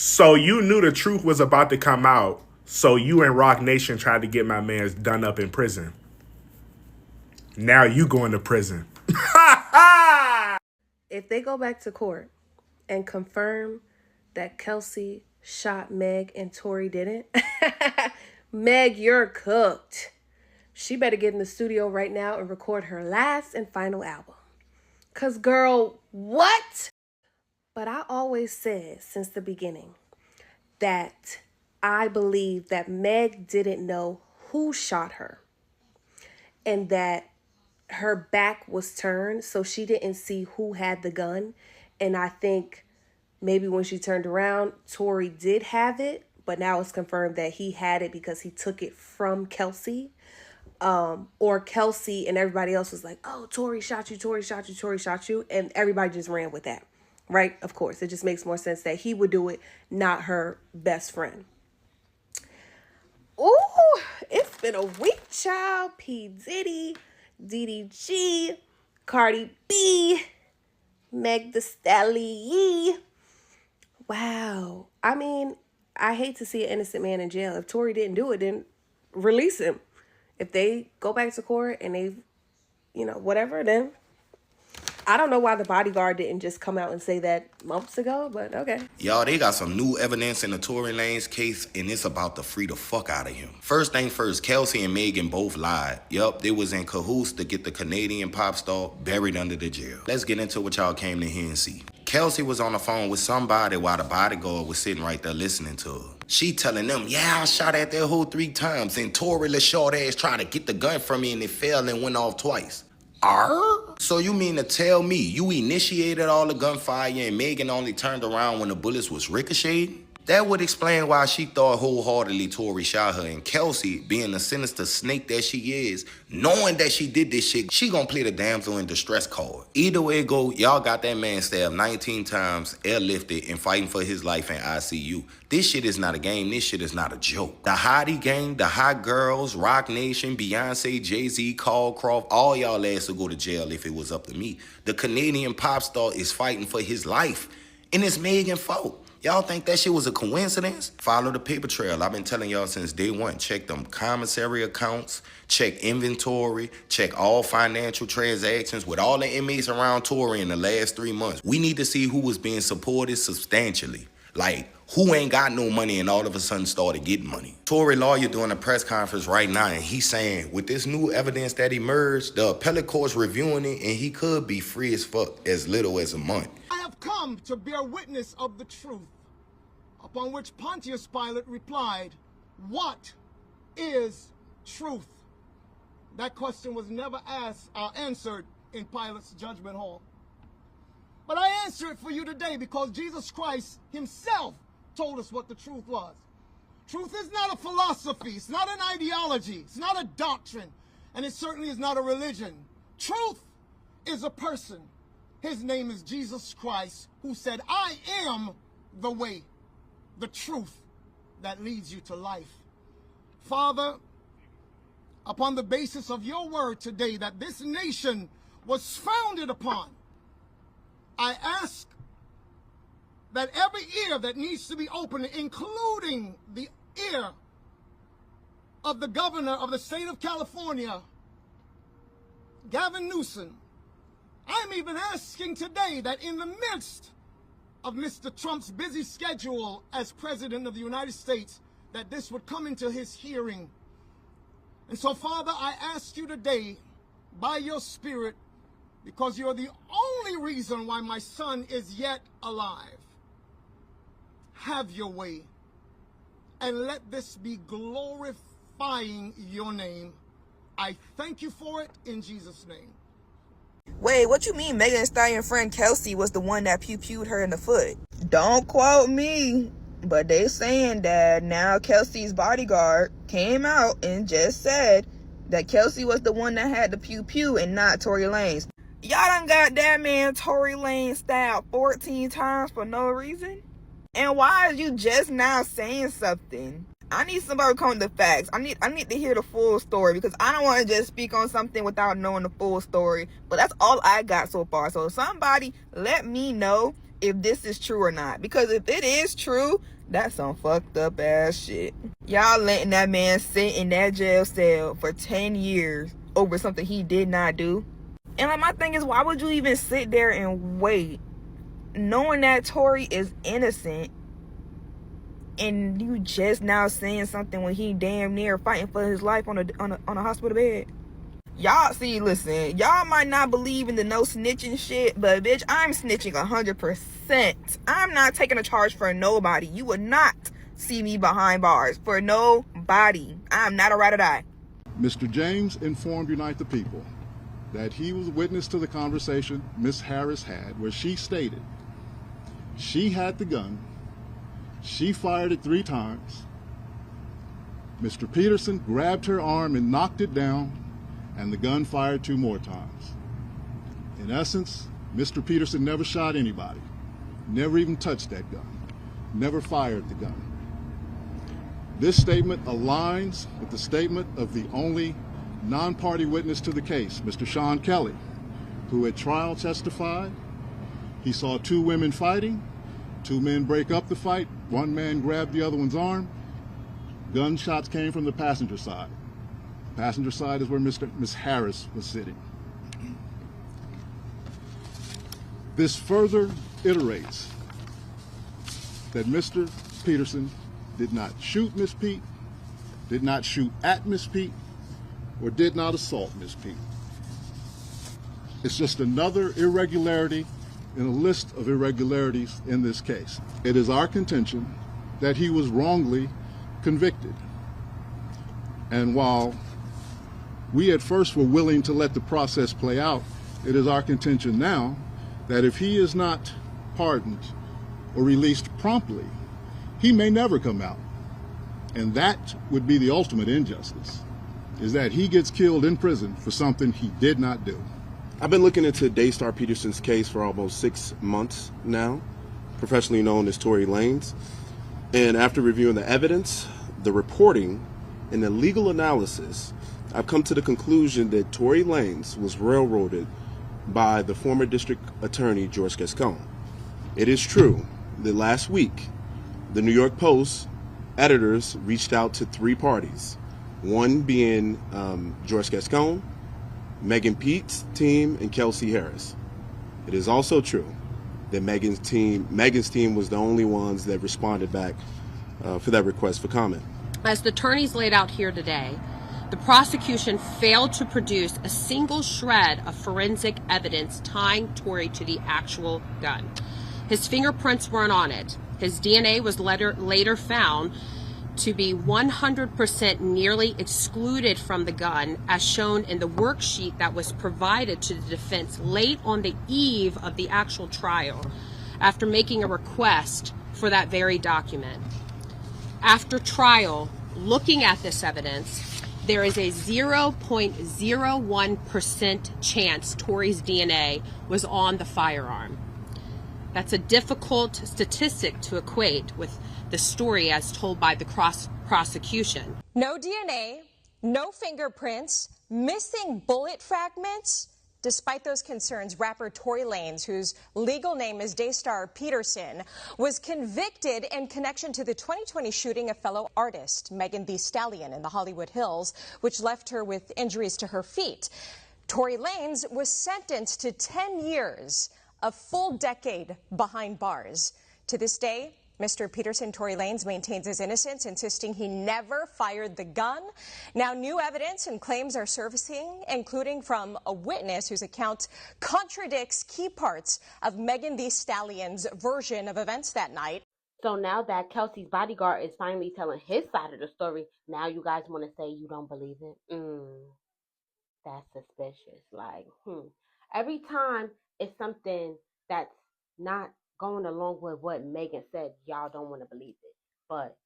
So you knew the truth was about to come out. So you and Rock Nation tried to get my man's done up in prison. Now you going to prison. If they go back to court and confirm that Kelsey shot Meg and Tory didn't, Meg, you're cooked. She better get in the studio right now and record her last and final album. 'Cause girl, what? But I always said since the beginning that I believe that Meg didn't know who shot her and that her back was turned, so she didn't see who had the gun. And I think maybe when she turned around, Tory did have it, but now it's confirmed that he had it because he took it from Kelsey. Or Kelsey and everybody else was like, oh, Tory shot you, Tory shot you, Tory shot you. And everybody just ran with that, right? Of course, it just makes more sense that he would do it, not her best friend. Ooh, it's been a week, child. P. Diddy, DDG, Cardi B, Meg Thee Stallion. Wow. I mean, I hate to see an innocent man in jail. If Tory didn't do it, then release him. If they go back to court and they, whatever, then I don't know why the bodyguard didn't just come out and say that months ago, but okay. Y'all, they got some new evidence in the Tory Lanez case, and it's about to free the fuck out of him. First thing first, Kelsey and Megan both lied. Yup, they was in cahoots to get the Canadian pop star buried under the jail. Let's get into what y'all came to hear and see. Kelsey was on the phone with somebody while the bodyguard was sitting right there listening to her. She telling them, yeah, I shot at that hoe 3 times, and Tory the short ass tried to get the gun from me and it fell and went off twice. So you mean to tell me you initiated all the gunfire and Megan only turned around when the bullets was ricocheting? That would explain why she thought wholeheartedly Tory shot her, and Kelsey, being the sinister snake that she is, knowing that she did this shit, she gonna play the damsel in distress card. Either way it go, y'all got that man stabbed 19 times, airlifted, and fighting for his life in ICU. This shit is not a game, this shit is not a joke. The Hottie Gang, the Hot Girls, Rock Nation, Beyonce, Jay-Z, Carl Croft, all y'all ass would go to jail if it was up to me. The Canadian pop star is fighting for his life, and it's Megan's fault. Y'all think that shit was a coincidence? Follow the paper trail. I've been telling y'all since day one. Check them commissary accounts, check inventory, check all financial transactions with all the inmates around Tory in the last 3 months. We need to see who was being supported substantially. Like, who ain't got no money and all of a sudden started getting money. Tory lawyer doing a press conference right now, and he's saying, with this new evidence that emerged, the appellate court's reviewing it, and he could be free as fuck as little as a month. I have come to bear witness of the truth. Upon which Pontius Pilate replied, what is truth? That question was never answered in Pilate's judgment hall. But I answer it for you today because Jesus Christ himself told us what the truth was. Truth is not a philosophy, it's not an ideology, it's not a doctrine, and it certainly is not a religion. Truth is a person. His name is Jesus Christ, who said, I am the way, the truth that leads you to life. Father, upon the basis of your word today that this nation was founded upon, I ask that every ear that needs to be opened, including the ear of the governor of the state of California, Gavin Newsom, I'm even asking today that in the midst of Mr. Trump's busy schedule as President of the United States, that this would come into his hearing. And so, Father, I ask you today, by your Spirit, because you're the only reason why my son is yet alive, have your way, and let this be glorifying your name. I thank you for it in Jesus' name. Wait, what you mean Megan Thee Stallion friend Kelsey was the one that pew-pewed her in the foot? Don't quote me, but they saying that now Kelsey's bodyguard came out and just said that Kelsey was the one that had the pew-pew and not Tory Lanez. Y'all done got that man Tory Lanez stabbed 14 times for no reason? And why are you just now saying something? I need somebody to come with the facts. I need to hear the full story because I don't want to just speak on something without knowing the full story. But that's all I got so far. So somebody let me know if this is true or not. Because if it is true, that's some fucked up ass shit. Y'all letting that man sit in that jail cell for 10 years over something he did not do. And like, my thing is, why would you even sit there and wait, knowing that Tory is innocent, and you just now saying something when he damn near fighting for his life on a hospital bed? Y'all, see, listen, y'all might not believe in the no snitching shit, but bitch, I'm snitching 100%. I'm not taking a charge for nobody. You would not see me behind bars for nobody. I'm not a ride or die. Mr. James informed Unite the People that he was witness to the conversation Miss Harris had, where she stated she had the gun, she fired it 3 times, Mr. Peterson grabbed her arm and knocked it down, and the gun fired 2 more times. In essence, Mr. Peterson never shot anybody, never even touched that gun, never fired the gun. This statement aligns with the statement of the only non-party witness to the case, Mr. Sean Kelly, who at trial testified he saw 2 women fighting, 2 men break up the fight, 1 man grabbed the other one's arm. Gunshots came from the passenger side. Passenger side is where Miss Harris was sitting. This further iterates that Mr. Peterson did not shoot Miss Pete, did not shoot at Miss Pete, or did not assault Miss Pete. It's just another irregularity in a list of irregularities in this case. It is our contention that he was wrongly convicted. And while we at first were willing to let the process play out, it is our contention now that if he is not pardoned or released promptly, he may never come out. And that would be the ultimate injustice, is that he gets killed in prison for something he did not do. I've been looking into Daystar Peterson's case for almost 6 months now, professionally known as Tory Lanez. And after reviewing the evidence, the reporting, and the legal analysis, I've come to the conclusion that Tory Lanez was railroaded by the former district attorney, George Gascon. It is true that last week, the New York Post editors reached out to 3 parties, one being George Gascon, Megan Pete's team, and Kelsey Harris. It is also true that Megan's team was the only ones that responded back for that request for comment. As the attorneys laid out here today, the prosecution failed to produce a single shred of forensic evidence tying Tory to the actual gun. His fingerprints weren't on it. His DNA was later found to be 100% nearly excluded from the gun, as shown in the worksheet that was provided to the defense late on the eve of the actual trial, after making a request for that very document. After trial, looking at this evidence, there is a 0.01% chance Tory's DNA was on the firearm. That's a difficult statistic to equate with the story as told by the prosecution. No DNA, no fingerprints, missing bullet fragments. Despite those concerns, rapper Tory Lanez, whose legal name is Daystar Peterson, was convicted in connection to the 2020 shooting of fellow artist Megan Thee Stallion in the Hollywood Hills, which left her with injuries to her feet. Tory Lanez was sentenced to 10 years, a full decade behind bars. To this day, Mr. Peterson, Tory Lanez, maintains his innocence, insisting he never fired the gun. Now, new evidence and claims are surfacing, including from a witness whose account contradicts key parts of Megan Thee Stallion's version of events that night. So now that Kelsey's bodyguard is finally telling his side of the story, now you guys want to say you don't believe it? That's suspicious. Every time it's something that's not going along with what Megan said, y'all don't want to believe it. But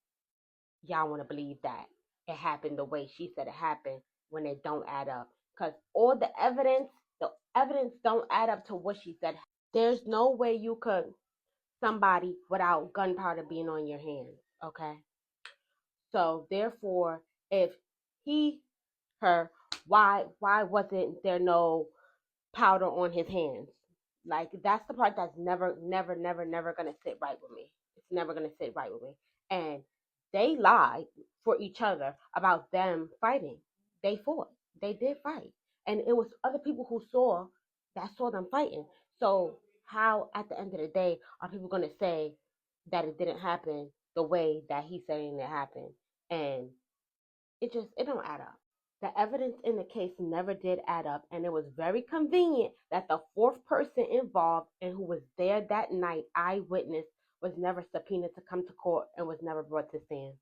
y'all want to believe that it happened the way she said it happened when it don't add up. Because all the evidence don't add up to what she said. There's no way you could somebody without gunpowder being on your hands, okay? So therefore, if why wasn't there no powder on his hands? Like, that's the part that's never gonna sit right with me. It's never gonna sit right with me. And they lied for each other about them fighting. They fought. They did fight. And it was other people who saw them fighting. So how at the end of the day are people gonna say that it didn't happen the way that he's saying it happened? And it don't add up. The evidence in the case never did add up, and it was very convenient that the fourth person involved and who was there that night, eyewitness, was never subpoenaed to come to court and was never brought to stand.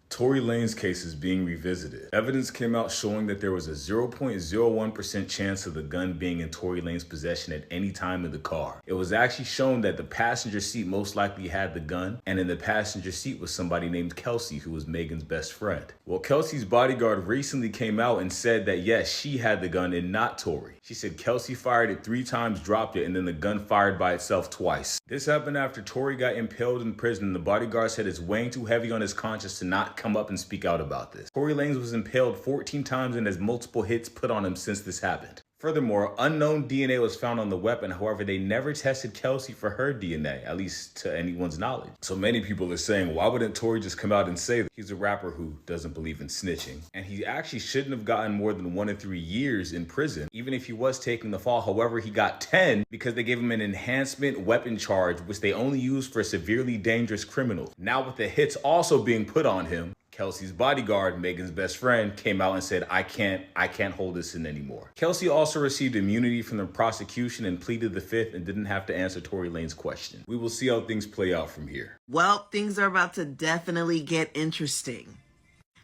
Tory Lanez case is being revisited. Evidence came out showing that there was a 0.01% chance of the gun being in Tory Lanez possession at any time in the car. It was actually shown that the passenger seat most likely had the gun, and in the passenger seat was somebody named Kelsey, who was Megan's best friend. Well, Kelsey's bodyguard recently came out and said that yes, she had the gun and not Tory. She said Kelsey fired it 3 times, dropped it, and then the gun fired by itself twice. This happened after Tory got impaled in prison, and the bodyguard said it's weighing too heavy on his conscience to not come up and speak out about this. Tory Lanez was impaled 14 times and has multiple hits put on him since this happened. Furthermore, unknown DNA was found on the weapon. However, they never tested Kelsey for her DNA, at least to anyone's knowledge. So many people are saying, why wouldn't Tory just come out and say that he's a rapper who doesn't believe in snitching? And he actually shouldn't have gotten more than 1 to 3 years in prison, even if he was taking the fall. However, he got 10 because they gave him an enhancement weapon charge, which they only use for severely dangerous criminals. Now with the hits also being put on him, Kelsey's bodyguard, Megan's best friend, came out and said, I can't hold this in anymore. Kelsey also received immunity from the prosecution and pleaded the fifth and didn't have to answer Tory Lanez question. We will see how things play out from here. Well, things are about to definitely get interesting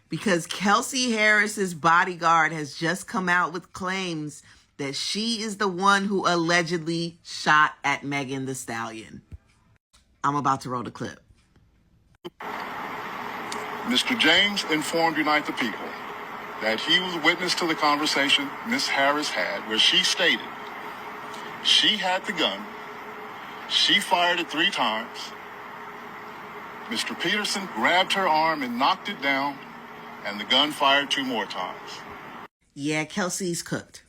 because Kelsey Harris's bodyguard has just come out with claims that she is the one who allegedly shot at Megan Thee Stallion. I'm about to roll the clip. Mr. James informed Unite the People that he was witness to the conversation Ms. Harris had where she stated she had the gun, she fired it 3 times, Mr. Peterson grabbed her arm and knocked it down, and the gun fired 2 more times. Yeah, Kelsey's cooked.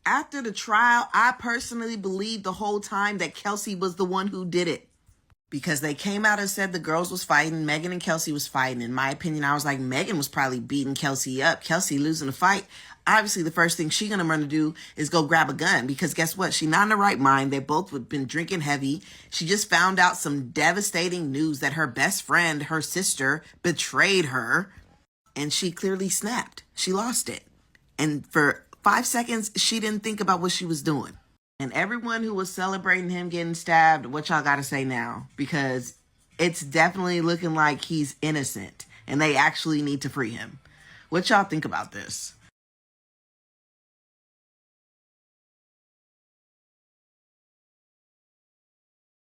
After the trial, I personally believed the whole time that Kelsey was the one who did it. Because they came out and said the girls was fighting, Megan and Kelsey was fighting. In my opinion, I was like, Megan was probably beating Kelsey up. Kelsey losing the fight. Obviously, the first thing she's going to run to do is go grab a gun. Because guess what? She's not in the right mind. They both have been drinking heavy. She just found out some devastating news that her best friend, her sister, betrayed her. And she clearly snapped. She lost it. And for 5 seconds, she didn't think about what she was doing. And everyone who was celebrating him getting stabbed, what y'all got to say now? Because it's definitely looking like he's innocent and they actually need to free him. What y'all think about this?